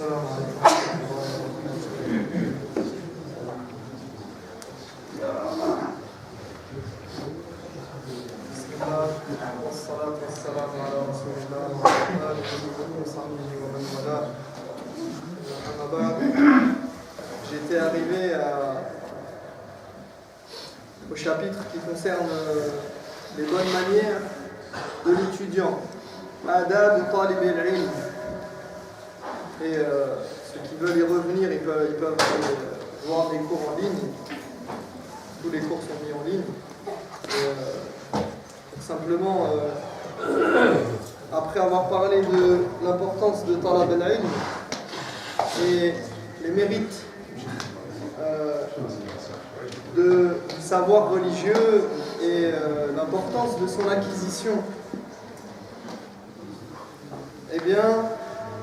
السلام عليكم ورحمة الله وبركاته. بسم الله والصلاة والسلام على رسول الله وعلى آله وصحبه ومن والاه. أما بعد, j'étais arrivé au chapitre qui concerne les bonnes manières de l'étudiant. Adab talib al-ilm. Et ceux qui veulent y revenir, ils peuvent voir des cours en ligne. Tous les cours sont mis en ligne. Et, simplement, après avoir parlé de l'importance de talab al-ilm et les mérites du savoir religieux et l'importance de son acquisition, eh bien,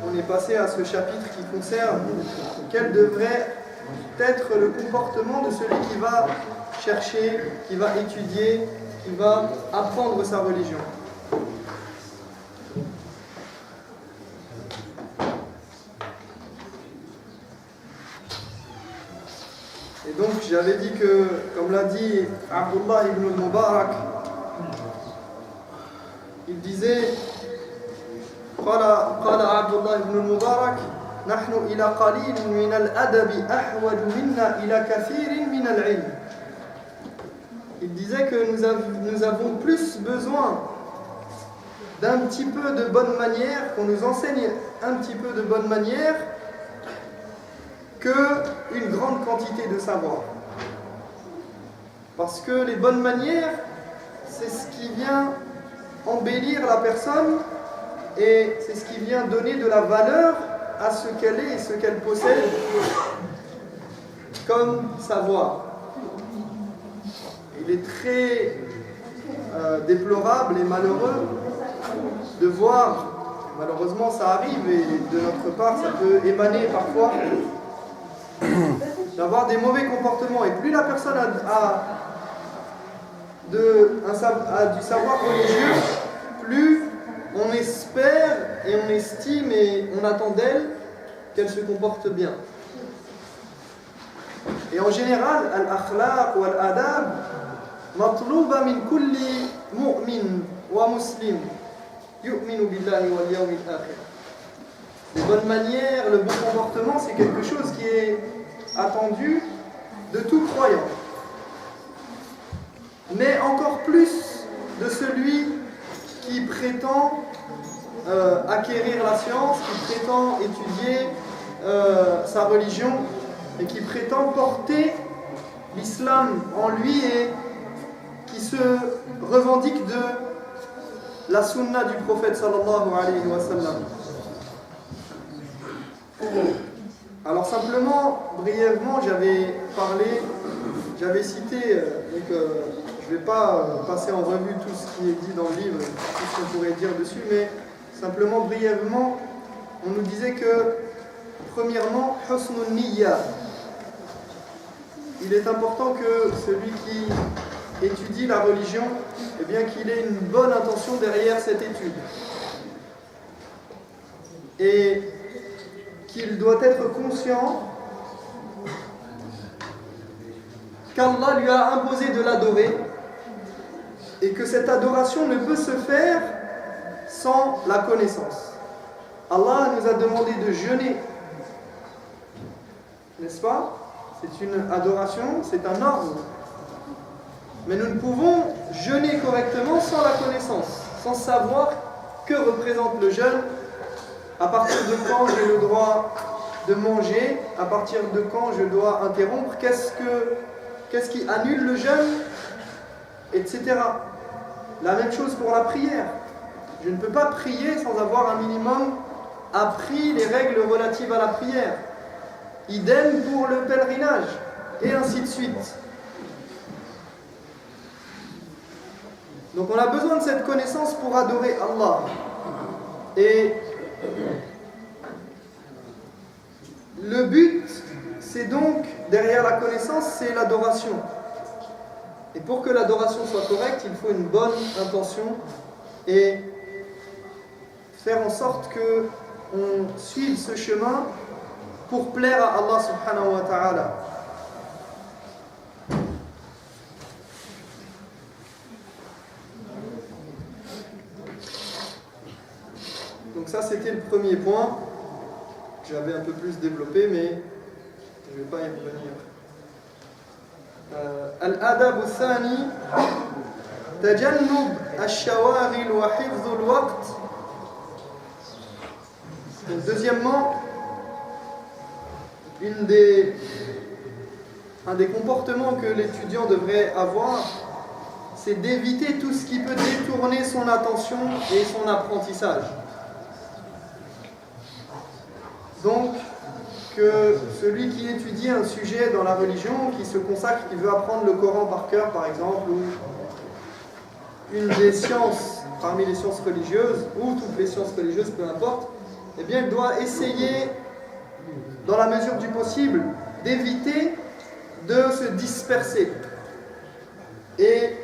on est passé à ce chapitre qui concerne quel devrait être le comportement de celui qui va chercher, qui va étudier, qui va apprendre sa religion. Et donc j'avais dit que, comme l'a dit Abdullah ibn al-Mubarak, il disait قال عبد الله بن المبارك نحن إلى قليل من الأدب أحوج منا إلى كثير من العلم. Il disait que nous avons plus besoin d'un petit peu de bonne manière, qu'on nous enseigne un petit peu de bonne manière, qu'une grande quantité de savoir. Parce que les bonnes manières, c'est ce qui vient embellir la personne et c'est ce qui vient donner de la valeur à ce qu'elle est et ce qu'elle possède comme savoir. Il est très déplorable et malheureux de voir, malheureusement ça arrive et de notre part ça peut émaner parfois, d'avoir des mauvais comportements. Et plus la personne a du savoir religieux, plus on espère et on estime et on attend d'elle qu'elle se comporte bien. Et en général, al-akhlaq ou al-adab matlouba min kulli mu'min wa muslim yu'minu billahi wal yawmil akhir. Les bonnes manières, le bon comportement, c'est quelque chose qui est attendu de tout croyant. Mais encore plus de celui qui prétend acquérir la science, qui prétend étudier sa religion et qui prétend porter l'islam en lui et qui se revendique de la sunna du prophète sallallahu alayhi wa sallam. Alors simplement, brièvement, j'avais cité, je ne vais pas passer en revue tout ce qui est dit dans le livre, tout ce qu'on pourrait dire dessus, mais simplement, brièvement, on nous disait que, premièrement, husnul niyya. Il est important que celui qui étudie la religion, eh bien qu'il ait une bonne intention derrière cette étude. Et qu'il doit être conscient qu'Allah lui a imposé de l'adorer et que cette adoration ne peut se faire sans la connaissance. Allah nous a demandé de jeûner, n'est-ce pas? C'est une adoration, c'est un ordre. Mais nous ne pouvons jeûner correctement sans la connaissance, sans savoir que représente le jeûne, à partir de quand j'ai le droit de manger, à partir de quand je dois interrompre, qu'est-ce qui annule le jeûne, etc. La même chose pour la prière. Je ne peux pas prier sans avoir un minimum appris les règles relatives à la prière. Idem pour le pèlerinage, et ainsi de suite. Donc on a besoin de cette connaissance pour adorer Allah. Et le but, c'est donc, derrière la connaissance, c'est l'adoration. Et pour que l'adoration soit correcte, il faut une bonne intention et faire en sorte qu'on suive ce chemin pour plaire à Allah subhanahu wa ta'ala. Donc ça c'était le premier point que j'avais un peu plus développé, mais je ne vais pas y revenir. Al-adab al-thani tajannub al-shawaghil wa hifdh al-waqt. Deuxièmement, un des comportements que l'étudiant devrait avoir, c'est d'éviter tout ce qui peut détourner son attention et son apprentissage. Donc, que celui qui étudie un sujet dans la religion, qui se consacre, qui veut apprendre le Coran par cœur, par exemple, ou une des sciences, parmi les sciences religieuses, ou toutes les sciences religieuses, peu importe, eh bien, il doit essayer, dans la mesure du possible, d'éviter de se disperser. Et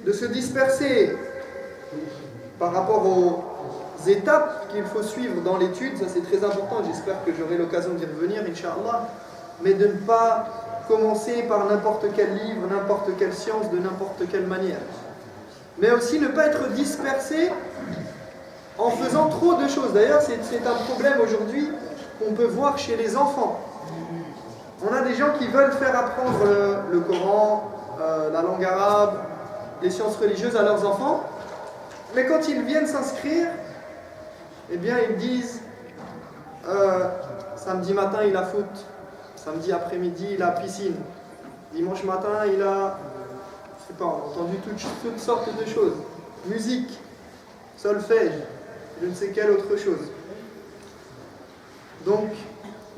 de se disperser par rapport aux étapes qu'il faut suivre dans l'étude, ça c'est très important, j'espère que j'aurai l'occasion d'y revenir, Inch'Allah, mais de ne pas commencer par n'importe quel livre, n'importe quelle science, de n'importe quelle manière. Mais aussi ne pas être dispersé en faisant trop de choses. D'ailleurs, c'est un problème aujourd'hui qu'on peut voir chez les enfants. On a des gens qui veulent faire apprendre le Coran, la langue arabe, les sciences religieuses à leurs enfants, mais quand ils viennent s'inscrire, eh bien ils disent samedi matin il a foot, samedi après-midi il a piscine, dimanche matin il a, je sais pas, on a entendu toutes sortes de choses, musique, solfège, je ne sais quelle autre chose. Donc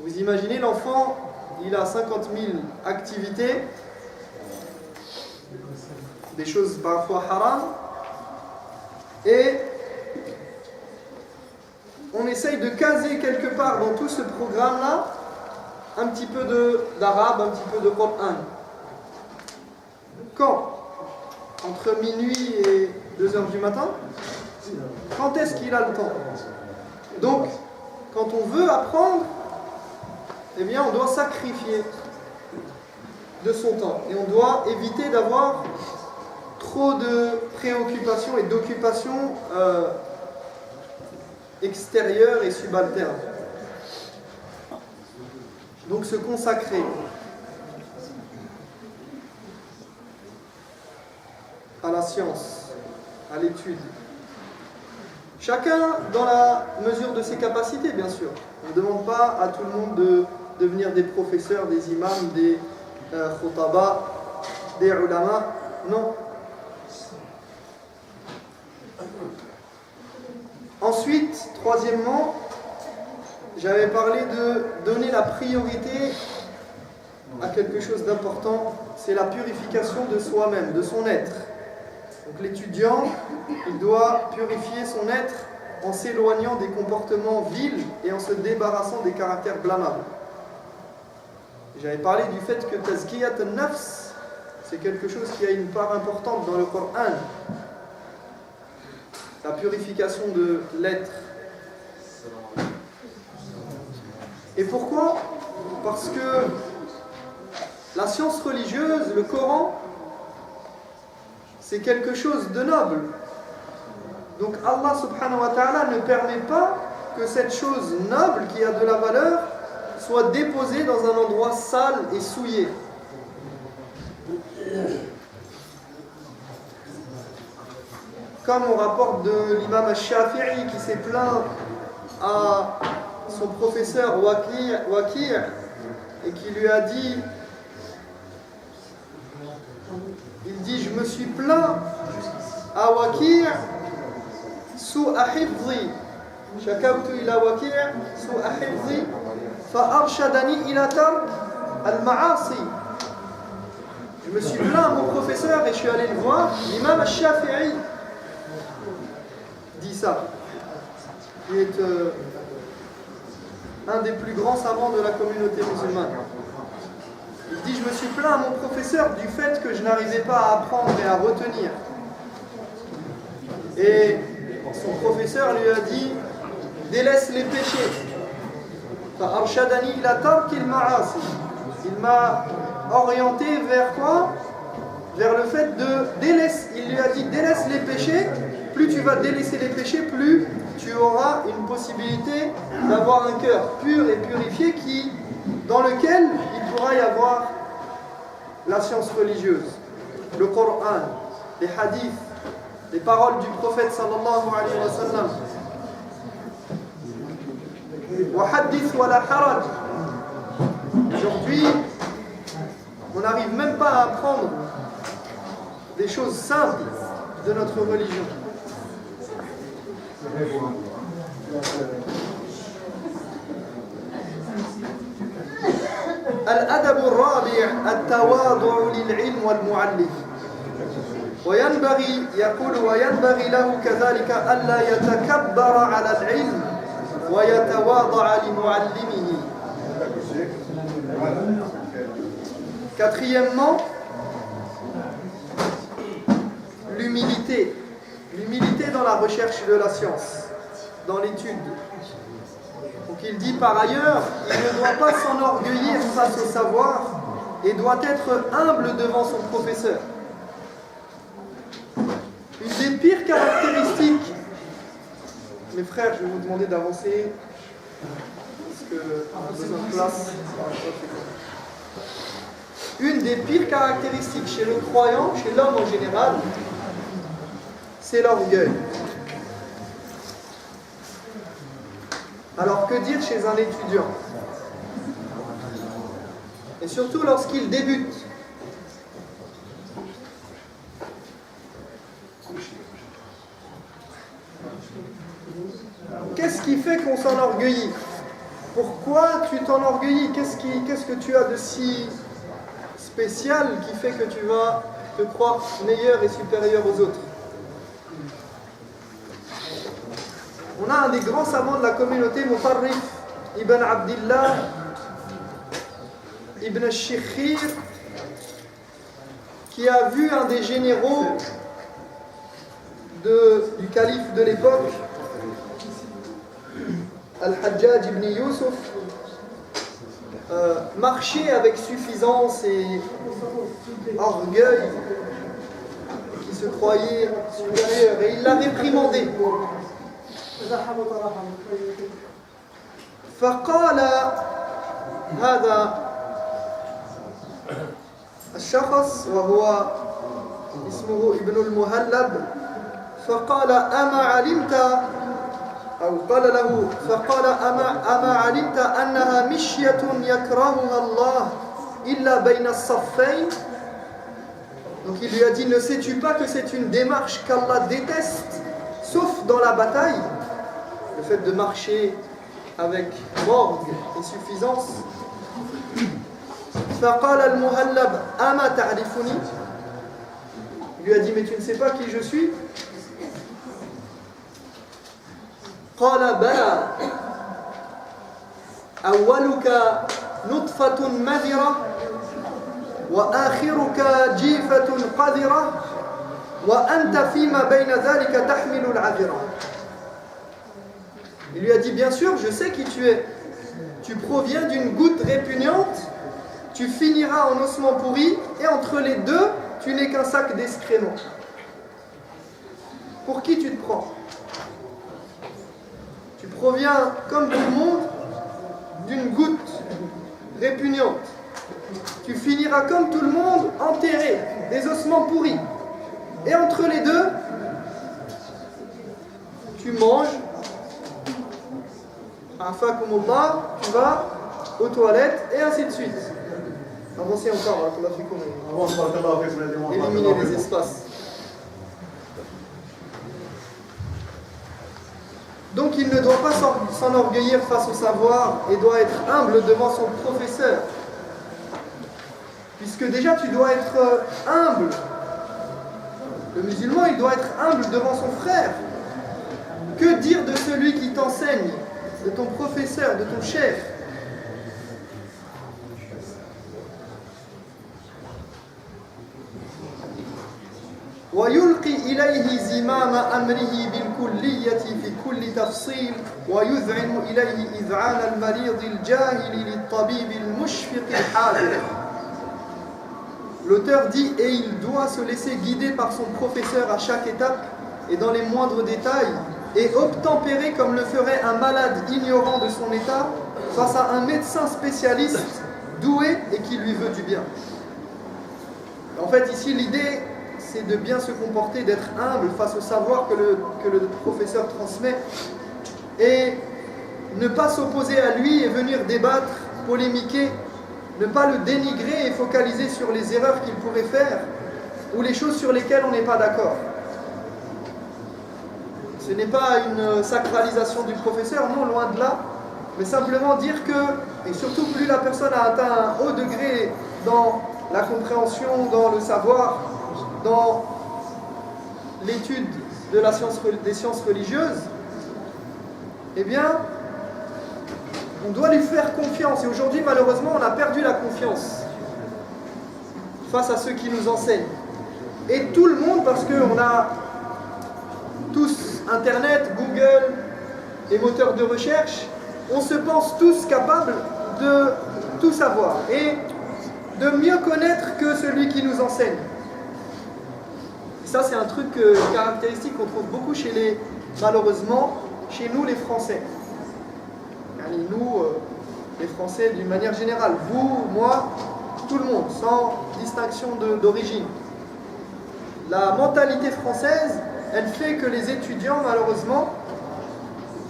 vous imaginez, l'enfant il a 50 000 activités, des choses parfois haram, et on essaye de caser quelque part dans tout ce programme-là un petit peu d'arabe, un petit peu de Coran. Quand? Entre minuit et 2h du matin? Quand est-ce qu'il a le temps? Donc, quand on veut apprendre, eh bien, on doit sacrifier de son temps. Et on doit éviter d'avoir trop de préoccupations et d'occupations extérieures et subalternes. Donc se consacrer à la science, à l'étude. Chacun dans la mesure de ses capacités, bien sûr. On ne demande pas à tout le monde de devenir des professeurs, des imams, des khutaba, des ulama. Non. Ensuite, troisièmement, j'avais parlé de donner la priorité à quelque chose d'important, c'est la purification de soi-même, de son être. Donc l'étudiant, il doit purifier son être en s'éloignant des comportements vils et en se débarrassant des caractères blâmables. J'avais parlé du fait que tazkiyat al-nafs, c'est quelque chose qui a une part importante dans le Coran. La purification de l'être. Et pourquoi? Parce que la science religieuse, le Coran, c'est quelque chose de noble. Donc Allah subhanahu wa ta'ala ne permet pas que cette chose noble qui a de la valeur soit déposée dans un endroit sale et souillé. Comme on rapporte de l'imam al-Shafi'i qui s'est plaint à son professeur Waqi' et qui lui a dit, il dit, je me suis plaint à Waqi' su'a hifzi, shakawtu ila Waqi' su'a hifzi fa arshadani ila tark al-ma'asi. Je me suis plaint à mon professeur et je suis allé le voir. L'imam al-Shafi'i dit ça. Il est un des plus grands savants de la communauté musulmane. Il dit, je me suis plaint à mon professeur du fait que je n'arrivais pas à apprendre et à retenir. Et son professeur lui a dit, délaisse les péchés. فأرشدني إلى ترك المعاصي. Il m'a orienté vers quoi? Vers le fait de délaisser. Il lui a dit délaisse les péchés. Plus tu vas délaisser les péchés, plus tu auras une possibilité d'avoir un cœur pur et purifié dans lequel il pourra y avoir la science religieuse, le Coran, les hadiths, les paroles du prophète sallallahu alayhi wa sallam. Wa hadith wa la haraj. Aujourd'hui, on n'arrive même pas à apprendre des choses simples de notre religion. الأدب الرابع التواضع للعلم والمعلم. وينبغي له كذلك ألا يتكبر على العلم ويتواضع لمعلمه. Quatrièmement, l'humilité. L'humilité dans la recherche de la science, dans l'étude. Donc il dit par ailleurs, il ne doit pas s'enorgueillir face au savoir et doit être humble devant son professeur. Une des pires caractéristiques, mes frères, je vais vous demander d'avancer parce qu'on a besoin de place. Une des pires caractéristiques chez le croyant, chez l'homme en général, c'est l'orgueil. Alors que dire chez un étudiant? Et surtout lorsqu'il débute. Qu'est-ce qui fait qu'on s'enorgueillit? Pourquoi tu t'enorgueillis? Qu'est-ce que tu as de si spécial qui fait que tu vas te croire meilleur et supérieur aux autres? On a un des grands savants de la communauté, Mutarrif ibn Abdillah ibn al-Shikhir, qui a vu un des généraux du calife de l'époque, Al-Hajjaj ibn Yusuf, marcher avec suffisance et orgueil, qui se croyait supérieur, et il l'a réprimandé. فقال هذا الشخص وهو اسمه ابن المهلب فقال أما علمت أو قال له فقال أما علمت أنها مشية يكرهها الله إلا بين الصفين. Donc il lui a dit, ne sais-tu pas que c'est une démarche qu'Allah déteste sauf dans la bataille? Le fait de marcher avec morgue et suffisance. فقال المهلب أما تعرفني. Il lui a dit, mais tu ne sais pas qui je suis? قال بلى أولك نطفة مذرة وآخرك جيفة قذرة وأنت فيما بين ذلك تحمل العذرة. Il lui a dit, bien sûr, je sais qui tu es. Tu proviens d'une goutte répugnante, tu finiras en ossement pourri, et entre les deux, tu n'es qu'un sac d'excréments. Pour qui tu te prends? Tu proviens, comme tout le monde, d'une goutte répugnante. Tu finiras comme tout le monde, enterré, des ossements pourris. Et entre les deux, tu manges, tu vas aux toilettes, et ainsi de suite. Avancez encore, éliminer les espaces. Donc il ne doit pas s'enorgueillir face au savoir et doit être humble devant son professeur. Puisque déjà tu dois être humble. Le musulman, il doit être humble devant son frère. Que dire de celui qui t'enseigne, de ton professeur, de ton chef? ويلقي إليه زمام أمره الكلية في كل تفصيل ويذعن إليه إذعان المريض الجاهل للطبيب المشفق الحاذر. L'auteur dit « Et il doit se laisser guider par son professeur à chaque étape et dans les moindres détails et obtempérer comme le ferait un malade ignorant de son état face à un médecin spécialiste doué et qui lui veut du bien. » En fait, ici, l'idée, c'est de bien se comporter, d'être humble face au savoir que le professeur transmet et ne pas s'opposer à lui et venir débattre, polémiquer, ne pas le dénigrer et focaliser sur les erreurs qu'il pourrait faire ou les choses sur lesquelles on n'est pas d'accord. Ce n'est pas une sacralisation du professeur, non, loin de là, mais simplement dire que, et surtout plus la personne a atteint un haut degré dans la compréhension, dans le savoir, dans l'étude de des sciences religieuses, eh bien, on doit lui faire confiance. Et aujourd'hui, malheureusement, on a perdu la confiance face à ceux qui nous enseignent. Et tout le monde, parce qu'on a tous Internet, Google, les moteurs de recherche, on se pense tous capables de tout savoir et de mieux connaître que celui qui nous enseigne. Et ça, c'est un truc caractéristique qu'on trouve beaucoup malheureusement, chez nous les Français. Nous, les Français d'une manière générale, vous, moi, tout le monde, sans distinction d'origine. La mentalité française, elle fait que les étudiants, malheureusement,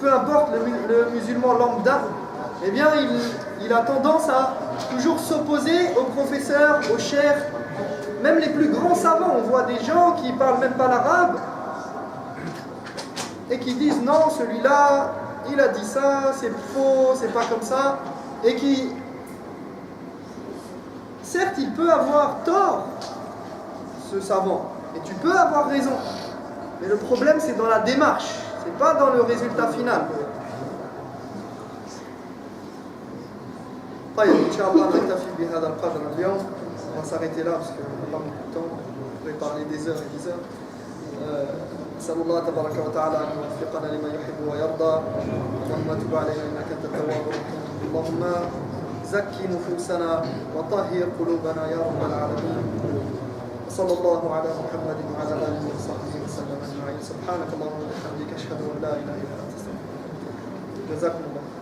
peu importe le musulman lambda, eh bien, il a tendance à toujours s'opposer aux professeurs, aux cheikhs, même les plus grands savants. On voit des gens qui ne parlent même pas l'arabe et qui disent non, celui-là, il a dit ça, c'est faux, c'est pas comme ça, et qui, certes, il peut avoir tort, ce savant, et tu peux avoir raison, mais le problème c'est dans la démarche, c'est pas dans le résultat final. طيب إن شاء الله نكتفي بهذا القدر اليوم. On va s'arrêter là parce qu'on n'a pas beaucoup de temps, on pourrait parler des heures et des heures. نسأل الله تبارك وتعالى أن يوفقنا لما يحب ويرضى. اللهم تب علينا إنك أنت التواب الرحيم. اللهم زكي نفوسنا وطهر قلوبنا يا رب العالمين. صلى الله على محمد وعلى آله وصحبه وسلم أجمعين. سبحانك اللهم وبحمدك أشهد أن لا إله إلا أنت أستغفرك. جزاكم الله.